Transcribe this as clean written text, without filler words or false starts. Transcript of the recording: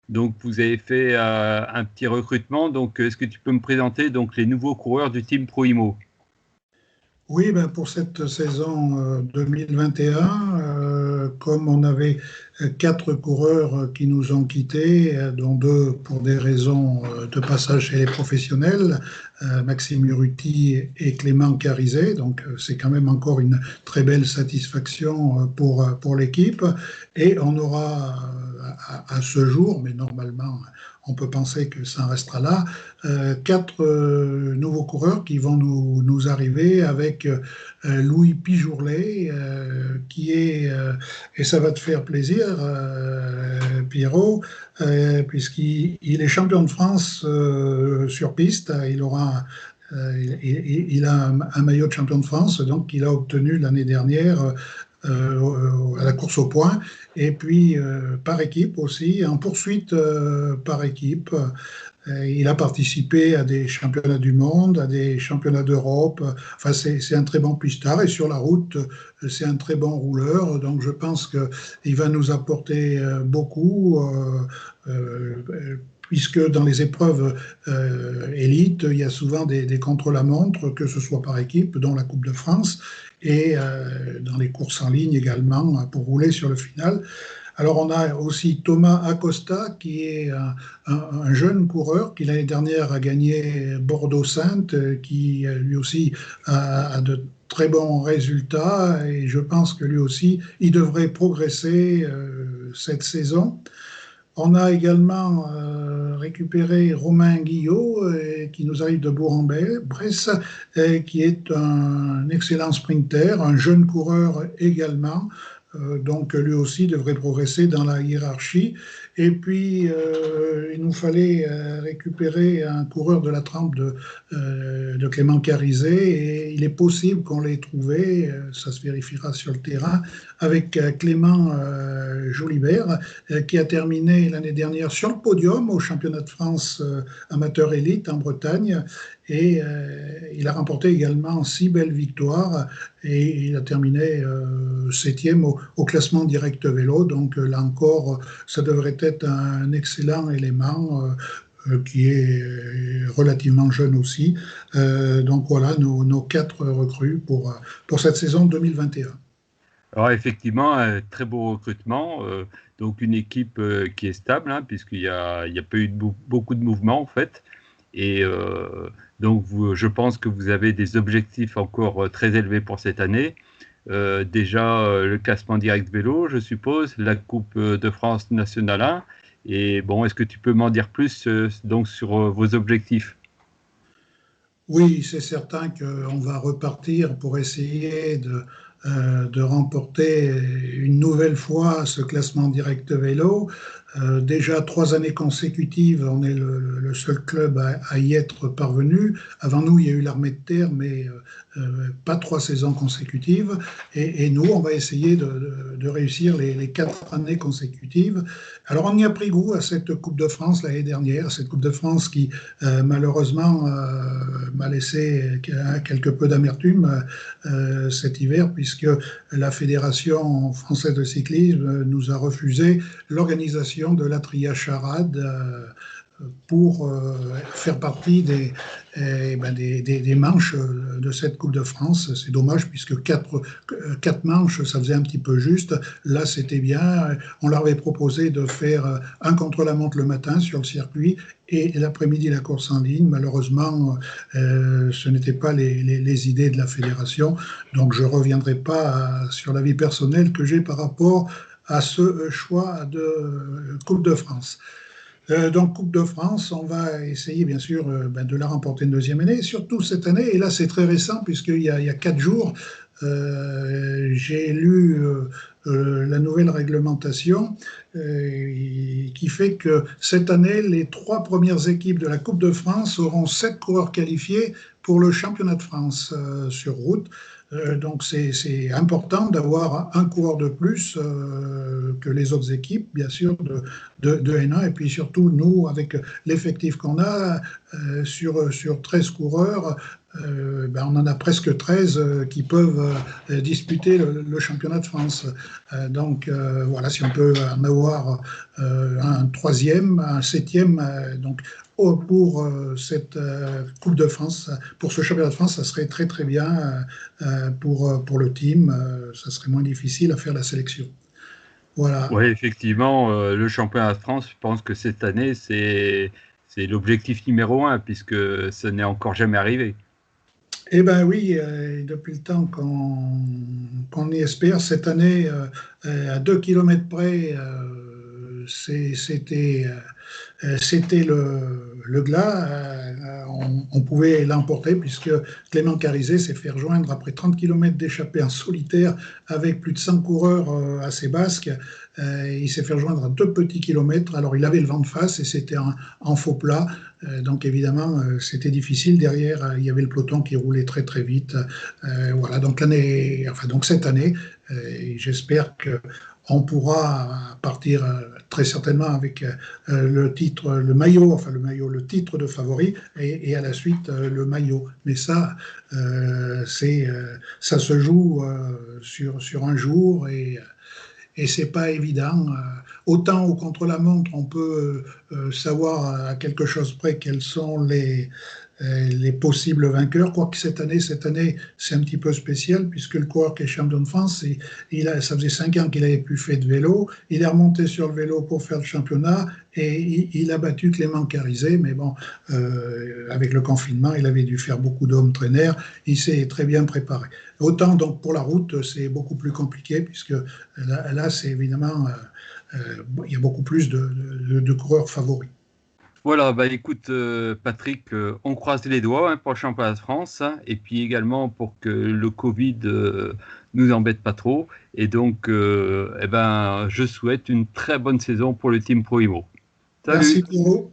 Donc, vous avez fait un petit recrutement. Donc, est-ce que tu peux me présenter donc les nouveaux coureurs du team Proimo? Oui, ben pour cette saison 2021, comme on avait quatre coureurs qui nous ont quittés, dont deux pour des raisons de passage chez les professionnels, Maxime Urruti et Clément Carizet, donc c'est quand même encore une très belle satisfaction pour l'équipe. Et on aura à ce jour, mais normalement on peut penser que ça en restera là, quatre nouveaux coureurs qui vont nous arriver avec Louis Pijourlet, qui est, et ça va te faire plaisir, Pierrot, puisqu'il est champion de France sur piste. Il a un maillot de champion de France, donc qu'il a obtenu l'année dernière à la course au point, et puis par équipe aussi, en poursuite par équipe. Il a participé à des championnats du monde, à des championnats d'Europe. Enfin, c'est un très bon pistard et sur la route, c'est un très bon rouleur. Donc, je pense qu'il va nous apporter beaucoup. Puisque dans les épreuves élites, il y a souvent des contre-la-montre, que ce soit par équipe, dont la Coupe de France, et dans les courses en ligne également, pour rouler sur le final. Alors, on a aussi Thomas Acosta, qui est un jeune coureur qui l'année dernière a gagné Bordeaux-Saintes, qui lui aussi a de très bons résultats et je pense que lui aussi, il devrait progresser cette saison. On a également récupéré Romain Guillot, qui nous arrive de Bourg-en-Bresse, qui est un excellent sprinter, un jeune coureur également. Donc lui aussi devrait progresser dans la hiérarchie. Et puis il nous fallait récupérer un coureur de la trempe de Clément Carizet et il est possible qu'on l'ait trouvé, ça se vérifiera sur le terrain, avec Clément Jolibert, qui a terminé l'année dernière sur le podium au championnat de France amateur élite en Bretagne. Et il a remporté également 6 belles victoires et il a terminé septième au classement direct vélo. Donc là encore, ça devrait être un excellent élément qui est relativement jeune aussi. Donc voilà nos quatre recrues pour cette saison 2021. Alors, effectivement, un très beau recrutement. Donc, une équipe qui est stable, hein, il y a pas eu beaucoup de mouvements, en fait. Et donc, je pense que vous avez des objectifs encore très élevés pour cette année. Déjà, le classement direct vélo, je suppose, la Coupe de France nationale 1. Et bon, est-ce que tu peux m'en dire plus donc sur vos objectifs? Oui, c'est certain qu'on va repartir pour essayer de remporter une nouvelle fois ce classement direct vélo. Déjà 3 années consécutives, on est le seul club à y être parvenu. Avant nous, il y a eu l'Armée de Terre, mais pas 3 saisons consécutives. Et nous, on va essayer de réussir les 4 années consécutives. Alors, on y a pris goût à cette Coupe de France l'année dernière, cette Coupe de France qui, malheureusement, m'a laissé quelque peu d'amertume cet hiver, puisque la Fédération française de cyclisme nous a refusé l'organisation de la Tria Charade pour faire partie des manches de cette Coupe de France. C'est dommage puisque quatre manches, ça faisait un petit peu juste. Là, c'était bien. On leur avait proposé de faire un contre-la-montre le matin sur le circuit et l'après-midi la course en ligne. Malheureusement, ce n'étaient pas les idées de la fédération. Donc, je ne reviendrai pas sur l'avis personnel que j'ai par rapport à ce choix de Coupe de France. Donc, Coupe de France, on va essayer bien sûr de la remporter une deuxième année, surtout cette année. Et là, c'est très récent, puisqu'il y a 4 jours, j'ai lu la nouvelle réglementation qui fait que cette année, les 3 premières équipes de la Coupe de France auront 7 coureurs qualifiés pour le championnat de France sur route. Donc c'est important d'avoir un coureur de plus que les autres équipes, bien sûr, de N1. Et puis surtout, nous, avec l'effectif qu'on a, sur 13 coureurs, on en a presque 13 qui peuvent disputer le championnat de France. Voilà, si on peut en avoir un troisième, un septième, pour cette Coupe de France, pour ce championnat de France, ça serait très très bien pour le team. Ça serait moins difficile à faire la sélection. Voilà. Oui, effectivement, le championnat de France, je pense que cette année, c'est l'objectif numéro un, puisque ce n'est encore jamais arrivé. Eh bien oui, depuis le temps qu'on y espère, cette année, à 2 kilomètres près, c'était le glas. On pouvait l'emporter puisque Clément Carizet s'est fait rejoindre après 30 km d'échappée en solitaire avec plus de 100 coureurs à ses basques. Il s'est fait rejoindre à 2 petits kilomètres. Alors il avait le vent de face et c'était en faux plat. Donc évidemment, c'était difficile. Derrière, il y avait le peloton qui roulait très très vite. Voilà, donc cette année, j'espère que on pourra partir très certainement avec le titre, le titre de favori et à la suite le maillot. Mais ça, ça se joue sur un jour et c'est pas évident. Autant au contre-la-montre, on peut savoir à quelque chose près quels sont les possibles vainqueurs. Quoique cette année, c'est un petit peu spécial puisque le coureur qui est champion de France, ça faisait 5 ans qu'il avait plus fait de vélo. Il est remonté sur le vélo pour faire le championnat et il a battu Clément Carizet. Mais bon, avec le confinement, il avait dû faire beaucoup d'hommes traîneurs. Il s'est très bien préparé. Autant donc pour la route, c'est beaucoup plus compliqué puisque là c'est évidemment, il y a beaucoup plus de coureurs favoris. Voilà, bah écoute, Patrick, on croise les doigts, hein, pour le championnat de France, hein, et puis également pour que le Covid nous embête pas trop. Et donc, je souhaite une très bonne saison pour le Team Proimo. Merci Salut! Pierrot.